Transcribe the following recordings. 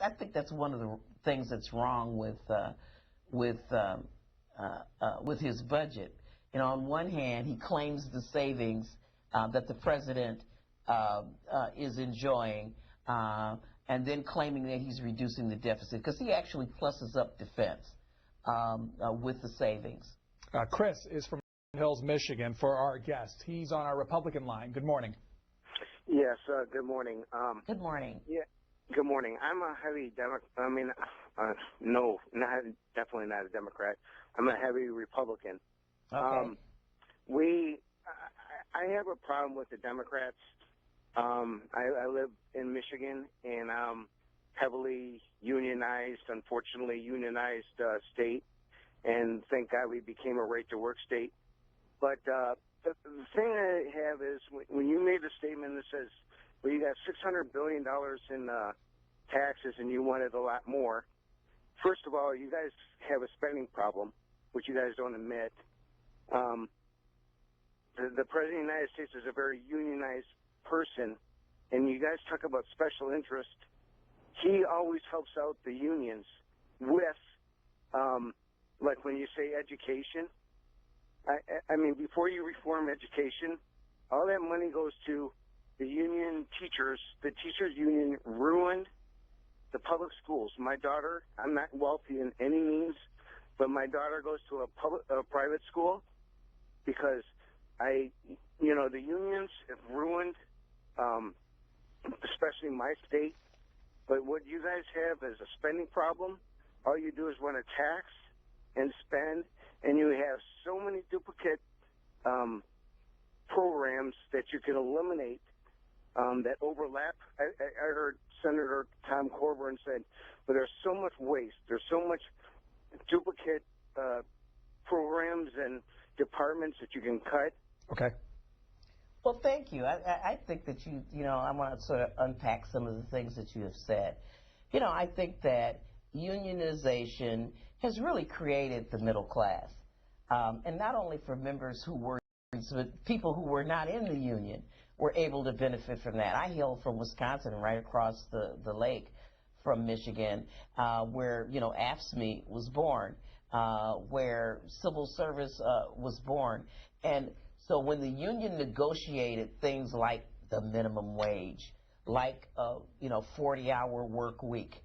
I think that's one of the things that's wrong with his budget. You know, on one hand, he claims the savings that the president is enjoying, and then claiming that he's reducing the deficit, because he actually pluses up defense with the savings. Chris is from Hills, Michigan, for our guest. He's on our Republican line. Good morning. Yes, good morning. Good morning. Yeah, good morning. I'm a heavy definitely not a Democrat. I'm a heavy Republican. Okay. I have a problem with the Democrats. I live in Michigan, and heavily unionized, unfortunately unionized state, and thank God we became a right-to-work state. But the thing I have is when you made a statement that says, well, you got $600 billion in taxes and you wanted a lot more. First of all, you guys have a spending problem, which you guys don't admit. The President of the United States is a very unionized person, and you guys talk about special interest. He always helps out the unions with, like when you say education. I mean, before you reform education, all that money goes to the union teachers. The teachers union ruined the public schools. My daughter, I'm not wealthy in any means, but my daughter goes to a private school because the unions have ruined, especially my state. But what you guys have is a spending problem. All you do is want to tax and spend, and you have so many duplicate programs that you can eliminate that overlap. I heard Senator Tom Coburn said, but there's so much waste. There's so much duplicate programs and departments that you can cut. Okay. Well, thank you. I think that I want to sort of unpack some of the things that you have said. You know, I think that unionization has really created the middle class. And not only for members who were, but people who were not in the union were able to benefit from that. I hail from Wisconsin, right across the lake from Michigan, where, AFSCME was born, where civil service was born. And so when the union negotiated things like the minimum wage, like 40-hour work week,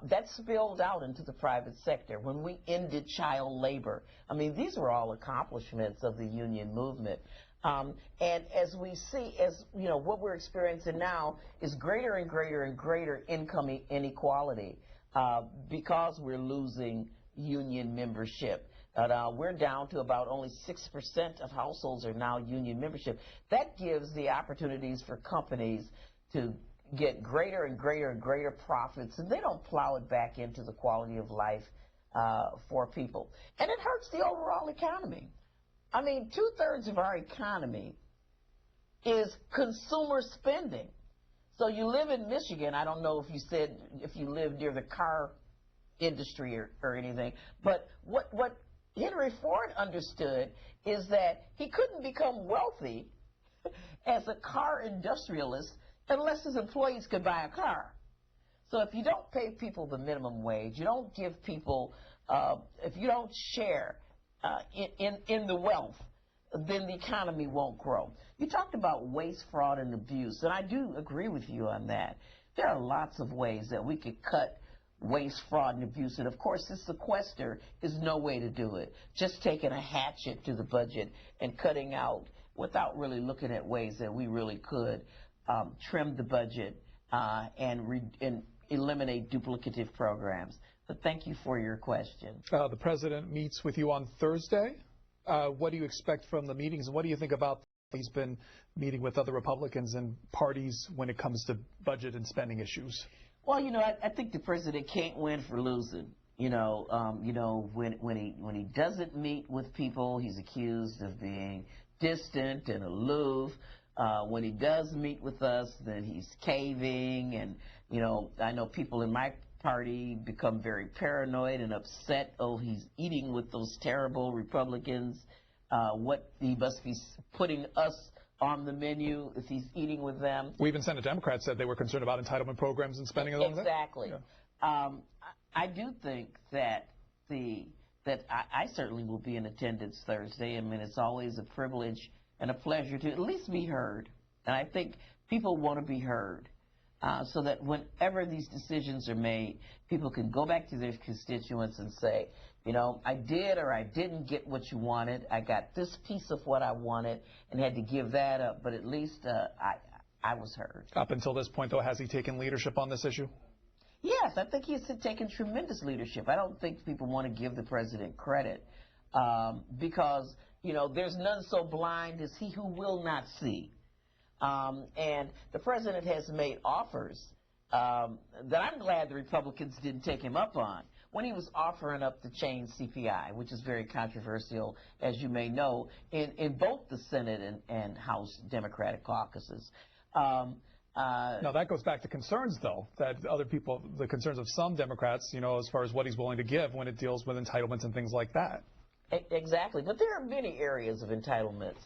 that spilled out into the private sector. When we ended child labor, I mean, these were all accomplishments of the union movement. And as we see, what we're experiencing now is greater and greater and greater income inequality because we're losing union membership. We're down to about only 6% of households are now union membership. That gives the opportunities for companies to get greater and greater and greater profits, and they don't plow it back into the quality of life for people. And it hurts the overall economy. I mean, 2/3 of our economy is consumer spending. So you live in Michigan. I don't know if you said if you live near the car industry or anything, but what Henry Ford understood is that he couldn't become wealthy as a car industrialist unless his employees could buy a car. So if you don't pay people the minimum wage, you don't give people, if you don't share in the wealth, then the economy won't grow. You talked about waste, fraud, and abuse, and I do agree with you on that. There are lots of ways that we could cut waste, fraud, and abuse, and of course this sequester is no way to do it. Just taking a hatchet to the budget and cutting out without really looking at ways that we really could trim the budget and eliminate duplicative programs. But thank you for your question. The president meets with you on Thursday. What do you expect from the meetings, and what do you think about he's been meeting with other Republicans and parties when it comes to budget and spending issues? Well, I think the president can't win for losing. When he doesn't meet with people, he's accused of being distant and aloof. When he does meet with us, then he's caving, and I know people in my party become very paranoid and upset. Oh, he's eating with those terrible Republicans. What he must be putting us on the menu if he's eating with them. Well, even Senate Democrats said they were concerned about entitlement programs and spending along exactly. that. I do think that I certainly will be in attendance Thursday. I mean, it's always a privilege and a pleasure to at least be heard. And I think people want to be heard so that whenever these decisions are made, people can go back to their constituents and say, you know, I did or I didn't get what you wanted. I got this piece of what I wanted and had to give that up. But at least I was heard. Up until this point, though, has he taken leadership on this issue? Yes, I think he's taken tremendous leadership. I don't think people want to give the president credit because, you know, there's none so blind as he who will not see. And the president has made offers that I'm glad the Republicans didn't take him up on. When he was offering up to change CPI, which is very controversial, as you may know, in both the Senate and House Democratic caucuses. Now, that goes back to concerns, though, that other people, the concerns of some Democrats, you know, as far as what he's willing to give when it deals with entitlements and things like that. Exactly. But there are many areas of entitlements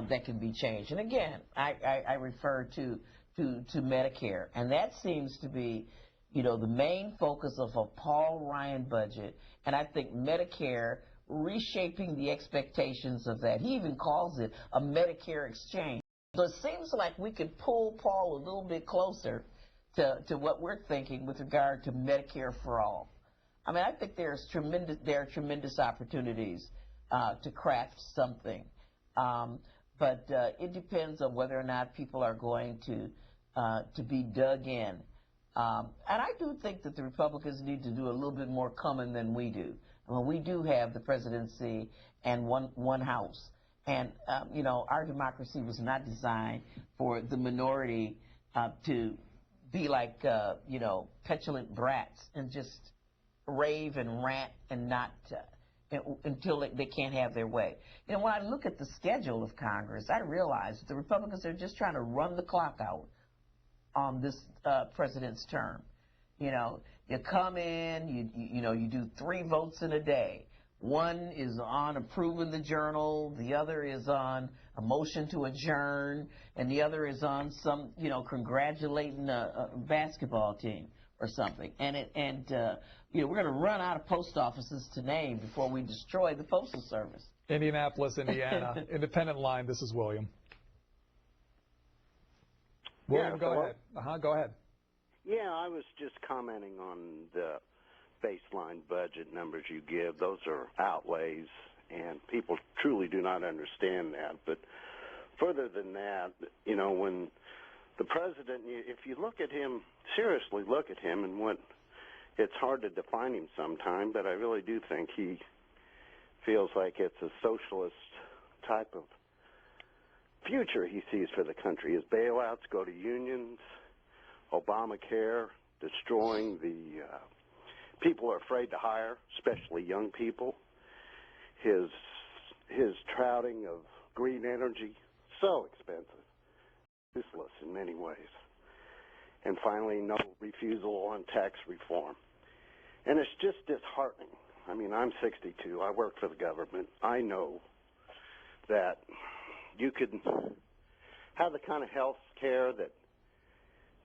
that can be changed. And again, I refer to Medicare, and that seems to be, you know, the main focus of a Paul Ryan budget. And I think Medicare, reshaping the expectations of that. He even calls it a Medicare exchange. So it seems like we could pull Paul a little bit closer to what we're thinking with regard to Medicare for all. I mean, I think there are tremendous opportunities to craft something. But it depends on whether or not people are going to be dug in. And I do think that the Republicans need to do a little bit more coming than we do. I mean, we do have the presidency and one house. And, you know, our democracy was not designed for the minority to be like, you know, petulant brats and just rave and rant and not until they can't have their way. You know, when I look at the schedule of Congress, I realize that the Republicans are just trying to run the clock out on this president's term. You know, you come in, you know, you do 3 votes in a day. One is on approving the journal, the other is on a motion to adjourn, and the other is on some, you know, congratulating a basketball team or something. And you know, we're going to run out of post offices to name before we destroy the Postal Service. Indianapolis, Indiana. Independent line, this is William. William, Yeah, go ahead. Go ahead. Yeah, I was just commenting on the baseline budget numbers you give. Those are outlays, and people truly do not understand that. But further than that, you know, when the president, if you look at him, seriously look at him, and it's hard to define him sometime, but I really do think he feels like it's a socialist type of future he sees for the country. His bailouts go to unions, Obamacare, destroying the people are afraid to hire, especially young people. His touting of green energy, so expensive, useless in many ways. And finally, no refusal on tax reform. And it's just disheartening. I mean, I'm 62. I work for the government. I know that you could have the kind of health care that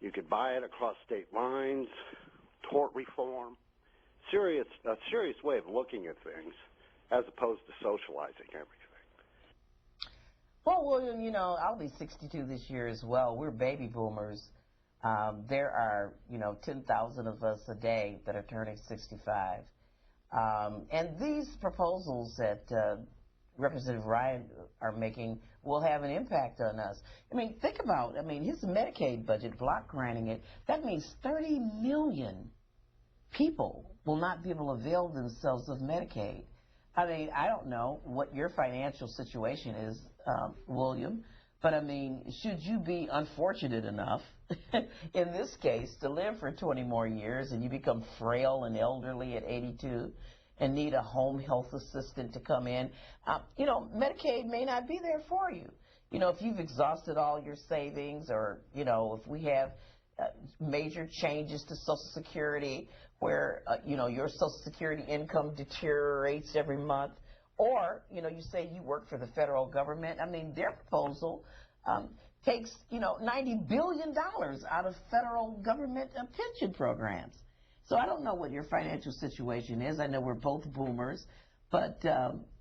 you could buy it across state lines, tort reform, a serious way of looking at things as opposed to socializing everything. Well, William, you know, I'll be 62 this year as well. We're baby boomers. There are, you know, 10,000 of us a day that are turning 65. And these proposals that Representative Ryan are making will have an impact on us. I mean, think about, his Medicaid budget, block granting it, that means 30 million people will not be able to avail themselves of Medicaid. I mean, I don't know what your financial situation is, William, but I mean, should you be unfortunate enough, in this case, to live for 20 more years and you become frail and elderly at 82 and need a home health assistant to come in, you know, Medicaid may not be there for you. You know, if you've exhausted all your savings, or, you know, if we have major changes to Social Security where, you know, your Social Security income deteriorates every month, or, you know, you say you work for the federal government. I mean, their proposal takes, you know, $90 billion out of federal government pension programs. So I don't know what your financial situation is. I know we're both boomers, but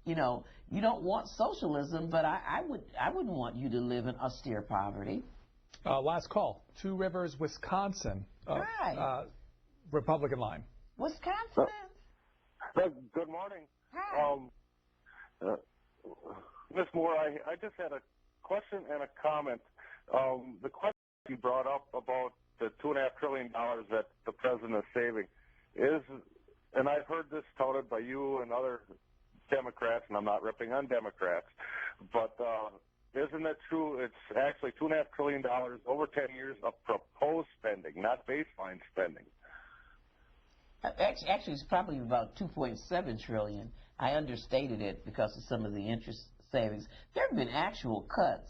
you know, you don't want socialism, but I wouldn't want you to live in austere poverty. Last call. Two Rivers, Wisconsin. Hi. Republican line. Wisconsin. Good morning. Hi. Ms. Moore, I just had a question and a comment. The question you brought up about the $2.5 trillion that the president is saving is, and I've heard this touted by you and other Democrats, and I'm not ripping on Democrats, but isn't it true? It's actually $2.5 trillion over 10 years of proposed spending, not baseline spending. Actually, it's probably about 2.7 trillion. I understated it because of some of the interest savings. There have been actual cuts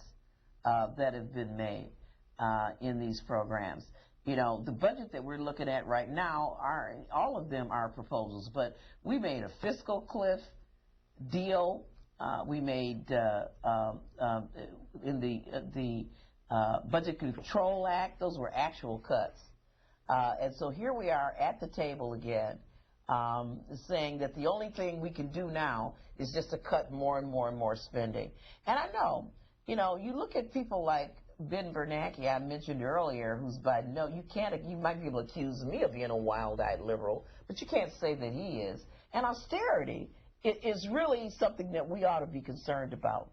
that have been made in these programs. You know, the budget that we're looking at right now, all of them are proposals, but we made a fiscal cliff deal. We made in the Budget Control Act, those were actual cuts. And so here we are at the table again, saying that the only thing we can do now is just to cut more and more and more spending. And I know, you know, you look at people like Ben Bernanke, I mentioned earlier, who's you might be able to accuse me of being a wild-eyed liberal, but you can't say that he is. And austerity is really something that we ought to be concerned about.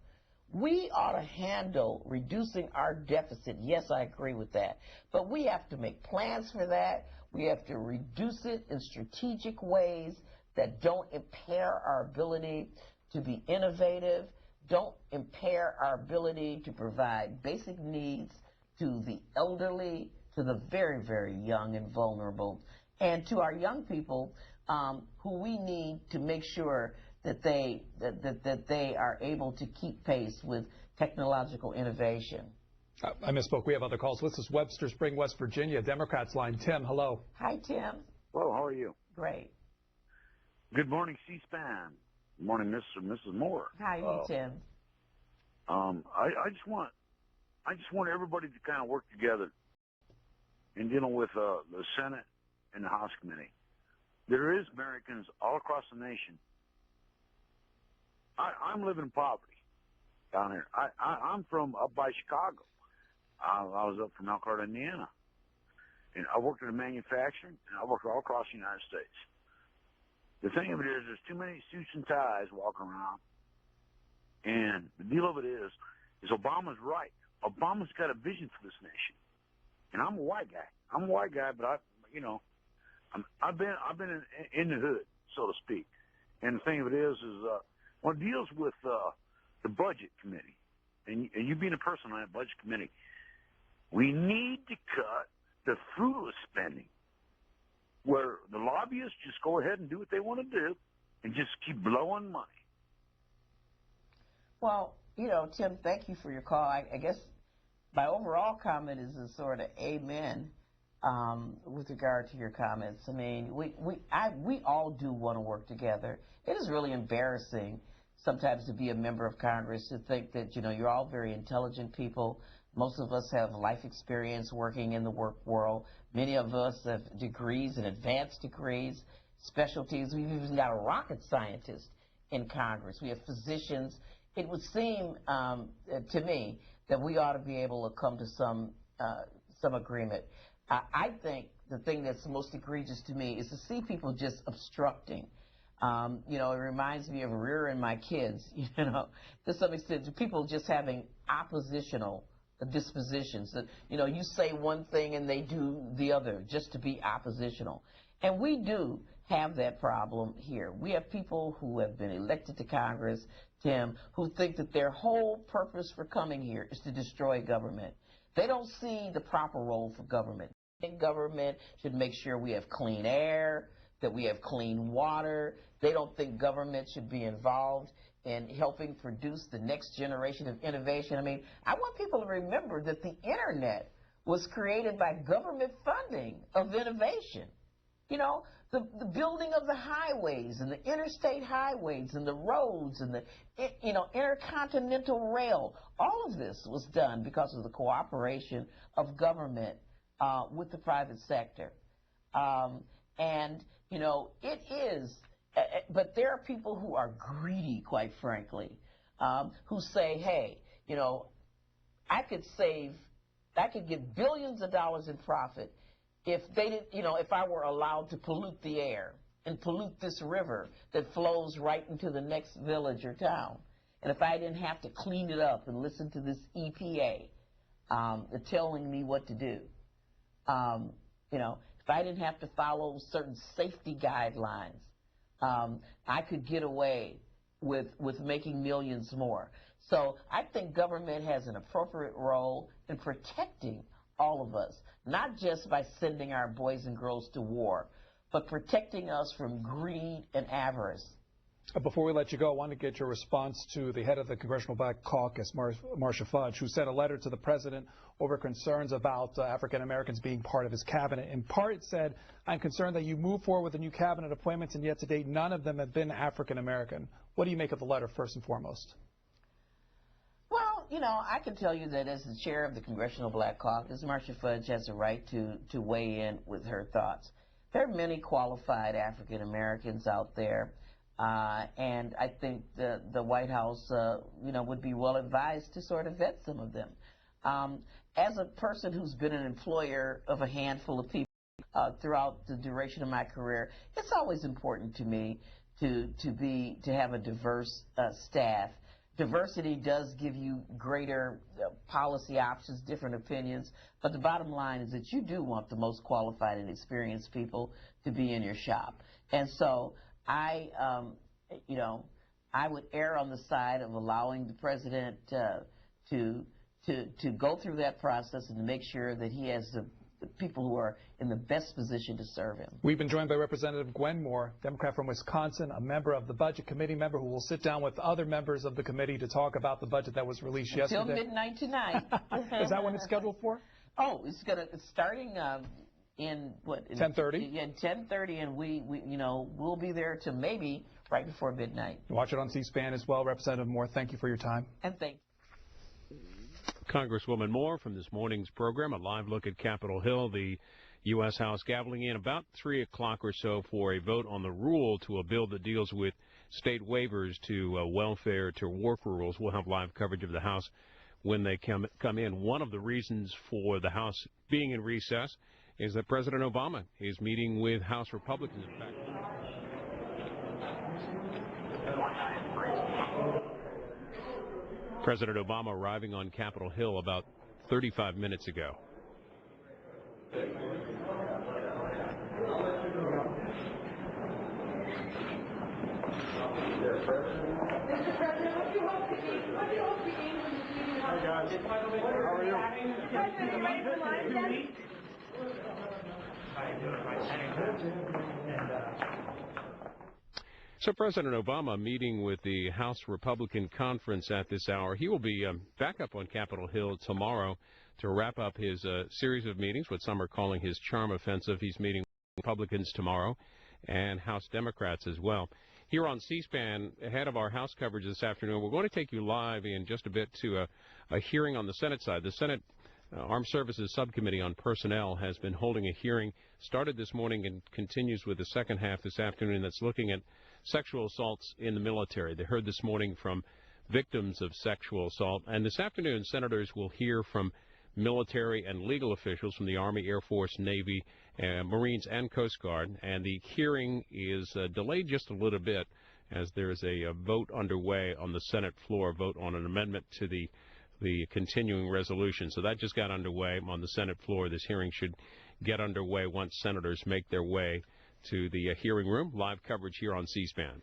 We ought to handle reducing our deficit. Yes, I agree with that. But we have to make plans for that. We have to reduce it in strategic ways that don't impair our ability to be innovative, don't impair our ability to provide basic needs to the elderly, to the very, very young and vulnerable, and to our young people who we need to make sure that they are able to keep pace with technological innovation. I misspoke. We have other calls. This is Webster Spring, West Virginia, Democrats line. Tim, hello. Hi, Tim. Hello, how are you? Great. Good morning, C-SPAN. Good morning, Mr. and Mrs. Moore. Hi, Tim. I just want everybody to kind of work together in dealing with the Senate and the House committee. There is Americans all across the nation. I'm living in poverty down here. I'm from up by Chicago. I was up from Elkhart, Indiana. And I worked in manufacturing, and I worked all across the United States. The thing of it is, there's too many suits and ties walking around. And the deal of it is Obama's right. Obama's got a vision for this nation. And I'm a white guy. But I've been in the hood, so to speak. And the thing of it is when it deals with the budget committee, and you being a person on that budget committee, we need to cut the fruitless spending, where the lobbyists just go ahead and do what they want to do and just keep blowing money. Well, Tim, thank you for your call. I guess my overall comment is a sort of amen with regard to your comments. I mean, we all do want to work together. It is really embarrassing sometimes to be a member of Congress, to think that, you're all very intelligent people. Most of us have life experience working in the work world. Many of us have degrees and advanced degrees, specialties. We've even got a rocket scientist in Congress. We have physicians. It would seem to me that we ought to be able to come to some agreement. I think the thing that's most egregious to me is to see people just obstructing. It reminds me of rearing my kids, to some extent, people just having oppositional dispositions. That, you say one thing and they do the other just to be oppositional. And we do have that problem here. We have people who have been elected to Congress, Tim, who think that their whole purpose for coming here is to destroy government. They don't see the proper role for government. I think government should make sure we have clean air, that we have clean water. They don't think government should be involved in helping produce the next generation of innovation. I mean, I want people to remember that the internet was created by government funding of innovation. The building of the highways and the interstate highways and the roads and the, intercontinental rail, all of this was done because of the cooperation of government with the private sector. And, you know, it is, but there are people who are greedy, quite frankly, who say, hey, you know, I could get billions of dollars in profit if they did, you know, if I were allowed to pollute the air and pollute this river that flows right into the next village or town. And if I didn't have to clean it up and listen to this EPA telling me what to do, you know, if I didn't have to follow certain safety guidelines, I could get away with making millions more. So I think government has an appropriate role in protecting all of us, not just by sending our boys and girls to war, but protecting us from greed and avarice. Before we let you go, I want to get your response to the head of the Congressional Black Caucus, Marcia Fudge, who sent a letter to the president over concerns about African Americans being part of his cabinet. In part, it said, I'm concerned that you move forward with the new cabinet appointments, and yet to date, none of them have been African American. What do you make of the letter, first and foremost? Well, you know, I can tell you that as the chair of the Congressional Black Caucus, Marcia Fudge has a right to weigh in with her thoughts. There are many qualified African Americans out there. And I think the White House, you know, would be well advised to sort of vet some of them. As a person who's been an employer of a handful of people throughout the duration of my career, it's always important to me to have a diverse staff. Diversity does give you greater policy options, different opinions, but the bottom line is that you do want the most qualified and experienced people to be in your shop. And so you know, I would err on the side of allowing the president to go through that process and to make sure that he has the people who are in the best position to serve him. We've been joined by Representative Gwen Moore, Democrat from Wisconsin, a member of the Budget Committee, member who will sit down with other members of the committee to talk about the budget that was released yesterday. Until midnight tonight. Is that when it's scheduled for? Oh, it's starting in what? 10:30. Yeah, 10:30, and we you know, we'll be there to maybe right before midnight. Watch it on C-SPAN as well. Representative Moore, thank you for your time. And thank you. Congresswoman Moore from this morning's program, a live look at Capitol Hill, the U.S. House gaveling in about 3 o'clock or so for a vote on the rule to a bill that deals with state waivers to welfare, to worker rules. We'll have live coverage of the House when they come in. One of the reasons for the House being in recess is that President Obama is meeting with House Republicans. In fact, President Obama arriving on Capitol Hill about 35 minutes ago. So President Obama meeting with the House Republican Conference at this hour. He will be back up on Capitol Hill tomorrow to wrap up his series of meetings, what some are calling his charm offensive. He's meeting with Republicans tomorrow and House Democrats as well. Here on C-SPAN, ahead of our House coverage this afternoon, we're going to take you live in just a bit to a hearing on the Senate side. The Senate Armed Services Subcommittee on Personnel has been holding a hearing, started this morning and continues with the second half this afternoon, that's looking at sexual assaults in the military. They heard this morning from victims of sexual assault, and this afternoon senators will hear from military and legal officials from the Army, Air Force, Navy, Marines, and Coast Guard, and the hearing is delayed just a little bit as there is a vote underway on the Senate floor, vote on an amendment to the continuing resolution. So that just got underway on the Senate floor. This hearing should get underway once senators make their way to the hearing room. Live coverage here on C-SPAN.